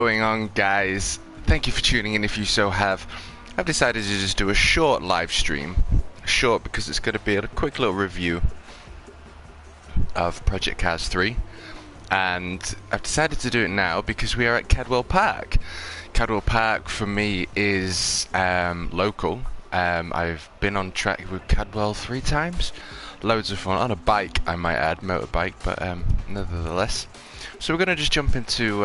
Going on, guys? Thank you for tuning in if you so have. I've decided to just do a short live stream. Short because it's going to be a quick little review of Project Cars 3. And I've decided to do it now because we are at Cadwell Park. Cadwell Park for me is local. I've been on track with Cadwell 3 times. Loads of fun. On a bike, I might add, motorbike, but nevertheless. So we're going to just jump into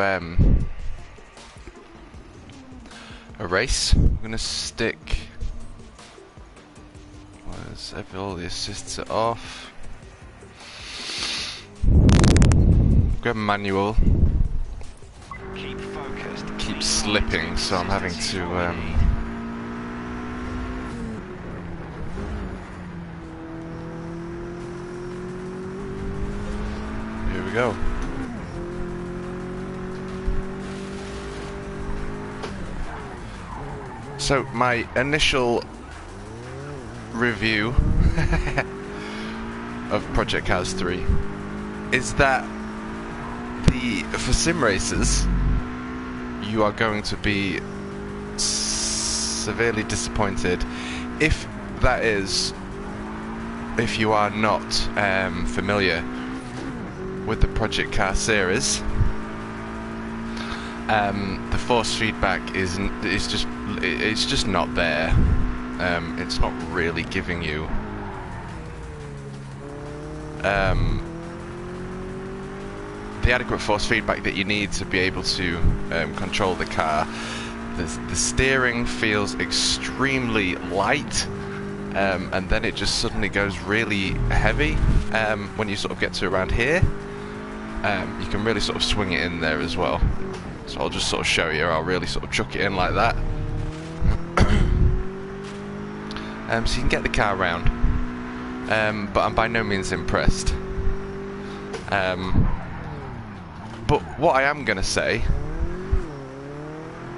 a race. I'm gonna stick. All the assists are off. Grab manual. Keep focused. Keep slipping, so I'm having to. Here we go. So my initial review of Project Cars 3 is that for sim racers you are going to be severely disappointed if you are not familiar with the Project Car series. The force feedback is just not there. It's not really giving you the adequate force feedback that you need to be able to control the car. The steering feels extremely light, and then it just suddenly goes really heavy when you sort of get to around here. You can really sort of swing it in there as well. So I'll just sort of show you. I'll really sort of chuck it in like that. So you can get the car around. But I'm by no means impressed. But what I am going to say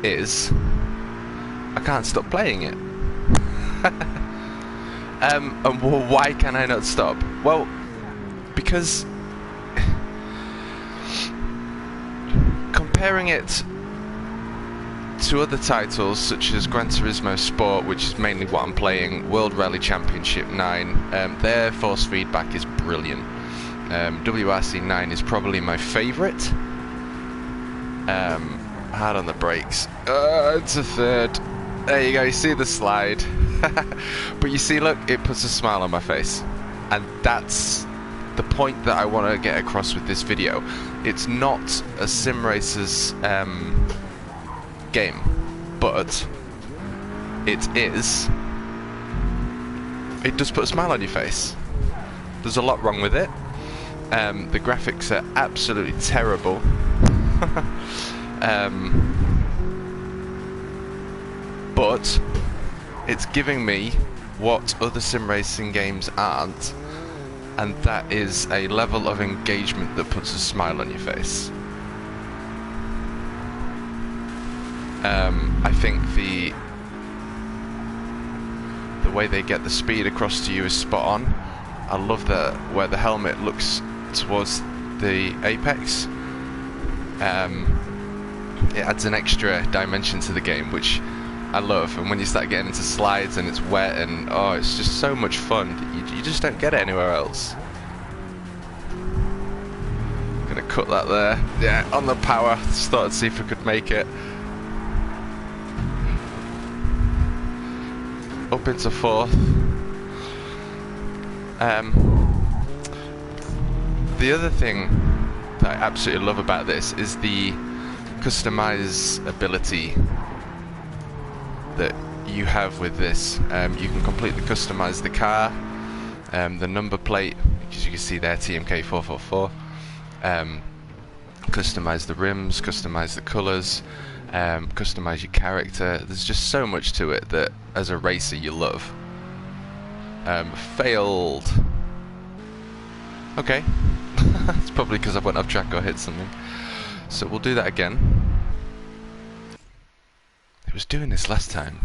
is I can't stop playing it. And why can I not stop? Well, because comparing it to other titles such as Gran Turismo Sport, which is mainly what I'm playing, World Rally Championship 9, their force feedback is brilliant. WRC 9 is probably my favourite. Hard on the brakes. It's a third. There you go, you see the slide. But you see, look, it puts a smile on my face. And that's the point that I want to get across with this video. It's not a sim racer's game, but it does put a smile on your face. There's a lot wrong with it. The graphics are absolutely terrible. But it's giving me what other sim racing games aren't, and that is a level of engagement that puts a smile on your face. I think the way they get the speed across to you is spot on. I love that where the helmet looks towards the apex. It adds an extra dimension to the game, which I love. And when you start getting into slides and it's wet and it's just so much fun. You just don't get it anywhere else. Gonna cut that there. Yeah, on the power. Just thought I'd see if we could make it. Up into fourth. The other thing that I absolutely love about this is the customizability that you have with this. You can completely customize the car, the number plate, as you can see there, TMK 444. Customize the rims, customize the colors, customize your character. There's just so much to it that as a racer you love. Failed. Okay. It's probably because I went off track or hit something. So we'll do that again. It was doing this last time.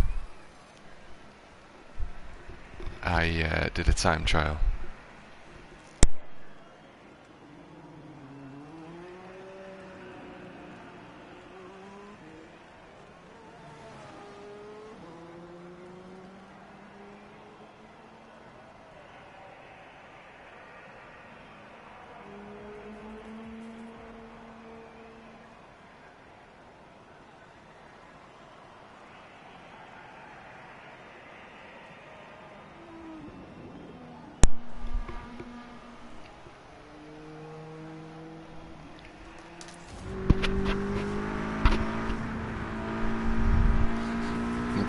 I did a time trial.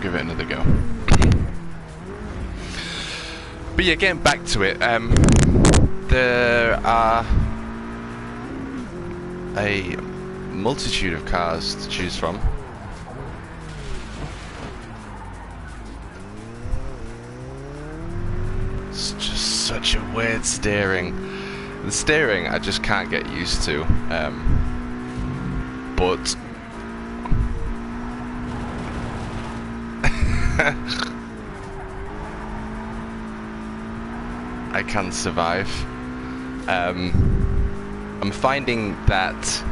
give it another go. But yeah, getting back to it, there are a multitude of cars to choose from. It's just such a weird steering. The steering I just can't get used to, but I can survive. I'm finding that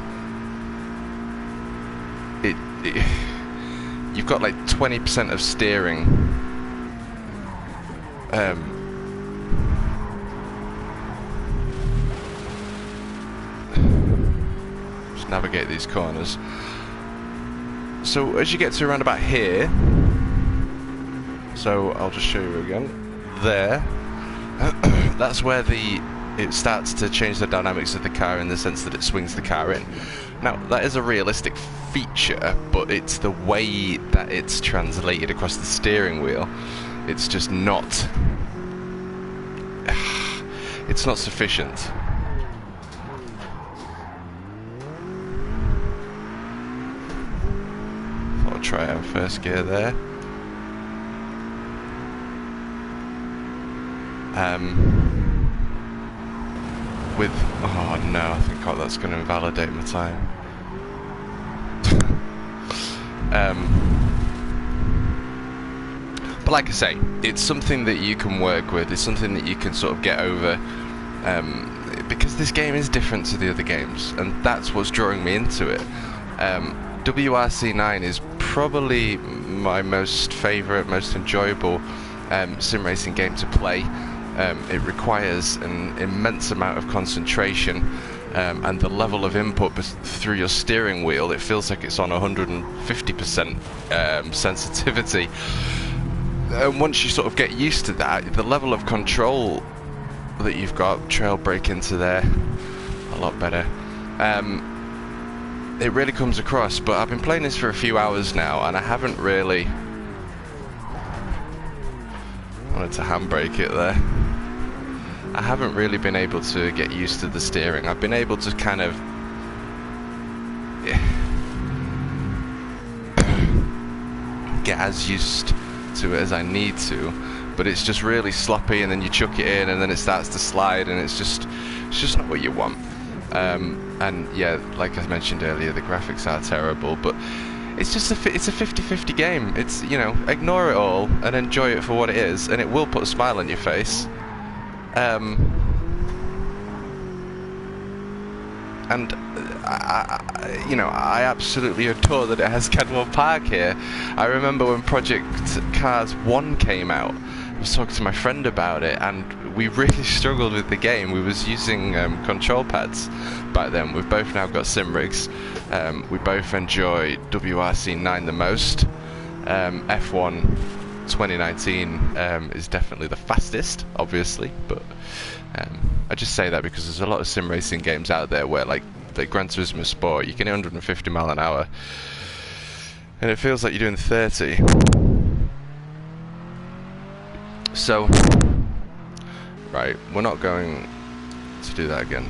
you've got like 20% of steering. Just navigate these corners. So as you get to around about here, so I'll just show you again. There. That's where it starts to change the dynamics of the car in the sense that it swings the car in. Now, that is a realistic feature, but it's the way that it's translated across the steering wheel. It's just not... it's not sufficient. I'll try out first gear there. With, oh no, I think that's going to invalidate my time. But like I say, it's something that you can work with. It's something that you can sort of get over, because this game is different to the other games, and that's what's drawing me into it. WRC9 is probably my most favourite, most enjoyable sim racing game to play. It requires an immense amount of concentration, and the level of input through your steering wheel, it feels like it's on 150% sensitivity. And once you sort of get used to that, the level of control that you've got, trail brake into there, a lot better. It really comes across, but I've been playing this for a few hours now, and I haven't really... I wanted to handbrake it there. I haven't really been able to get used to the steering. I've been able to kind of get as used to it as I need to, but it's just really sloppy, and then you chuck it in and then it starts to slide, and it's just not what you want. And yeah, like I mentioned earlier, the graphics are terrible, but it's a 50-50 game. It's, you know, ignore it all and enjoy it for what it is, and it will put a smile on your face. And I absolutely adore that it has Kenmore Park here. I remember when Project Cars 1 came out, I was talking to my friend about it, and we really struggled with the game. We was using control pads back then. We've both now got sim rigs. We both enjoy WRC9 the most. F1 2019 is definitely the fastest, obviously, but I just say that because there's a lot of sim racing games out there where, like Gran Turismo Sport, you can hit 150 mile an hour and it feels like you're doing 30. So, right, we're not going to do that again.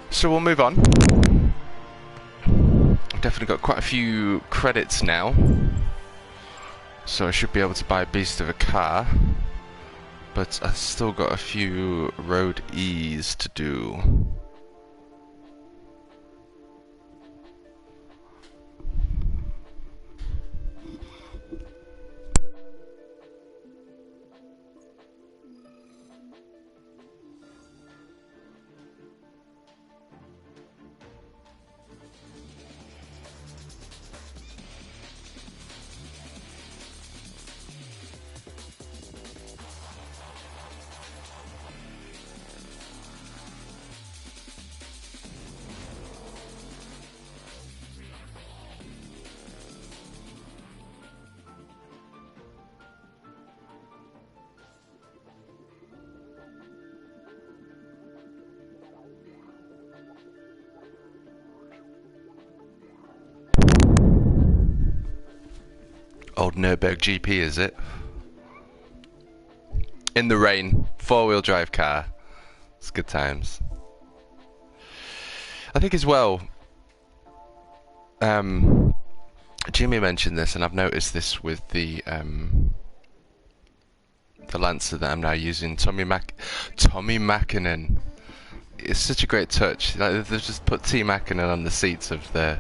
So we'll move on. I've definitely got quite a few credits now, so I should be able to buy a beast of a car, but I've still got a few road E's to do. Old Nürburgring GP, is it? In the rain, 4-wheel drive car. It's good times. I think as well, Jimmy mentioned this, and I've noticed this with the Lancer that I'm now using, Tommy Mäkinen. It's such a great touch. Like, they've just put T Mäkinen on the seats of the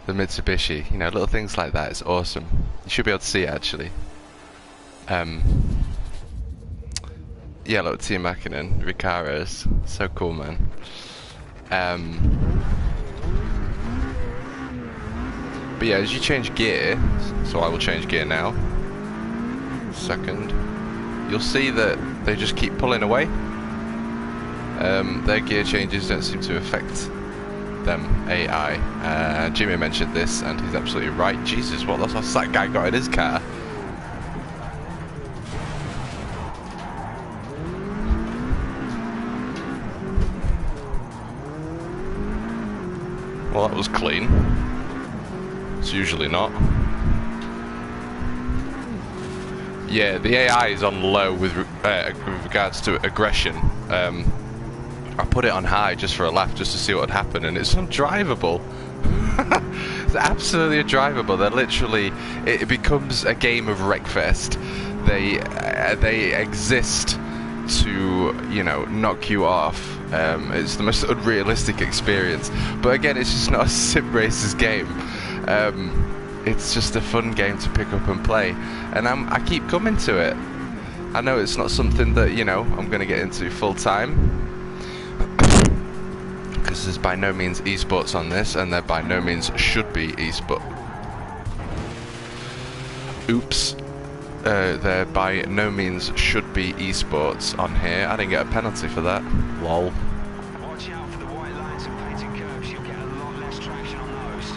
Mitsubishi. You know, little things like that. It's awesome. You should be able to see it actually. Yeah, look, T Mäkinen, Ricaros. So cool, man. But yeah, as you change gear, so I will change gear now. Second. You'll see that they just keep pulling away. Their gear changes don't seem to affect them AI. Jimmy mentioned this, and he's absolutely right. Jesus, what what's that guy got in his car? Well, that was clean. It's usually not. Yeah, the AI is on low with regards to aggression. I put it on high just for a laugh, just to see what would happen, and it's undrivable. It's absolutely undrivable. They're literally, it becomes a game of Wreckfest. They exist to, you know, knock you off. It's the most unrealistic experience. But again, it's just not a sim racers game. It's just a fun game to pick up and play, and I keep coming to it. I know it's not something that, you know, I'm going to get into full time, because there's by no means esports on this, and there by no means should be esport. Oops. There by no means should be esports on here. I didn't get a penalty for that. Lol. Watch out for the white lines and painted curves. You'll get a lot less traction on those.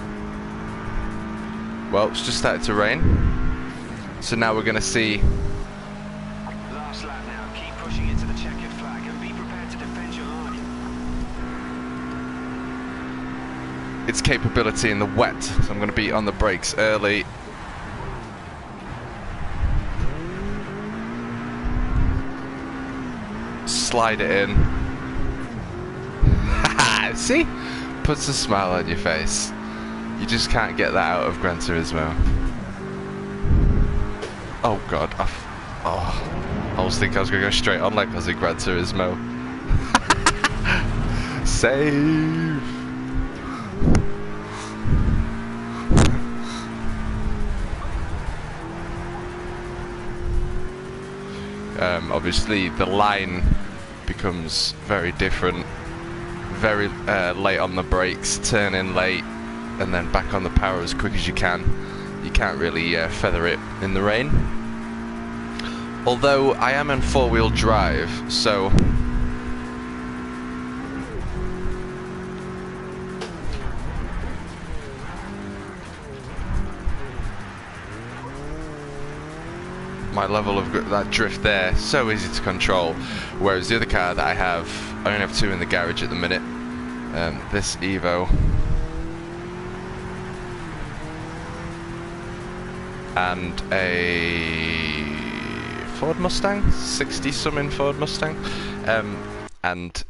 Well, it's just started to rain, so now we're going to see. Last lap now. Keep pushing into the checkered flag and be prepared to defend your line. Its capability in the wet, so I'm going to be on the brakes early. Slide it in. See? Puts a smile on your face. You just can't get that out of Gran Turismo. Oh god. I was thinking I was going to go straight on like I was in Gran Turismo. Save! Obviously the line becomes very different, very late on the brakes, turn in late, and then back on the power as quick as you can. You can't really feather it in the rain. Although I am in 4-wheel drive, so my level of that drift there, so easy to control, whereas the other car that I only have 2 in the garage at the minute. This Evo and a Ford Mustang, 60 something Ford Mustang, and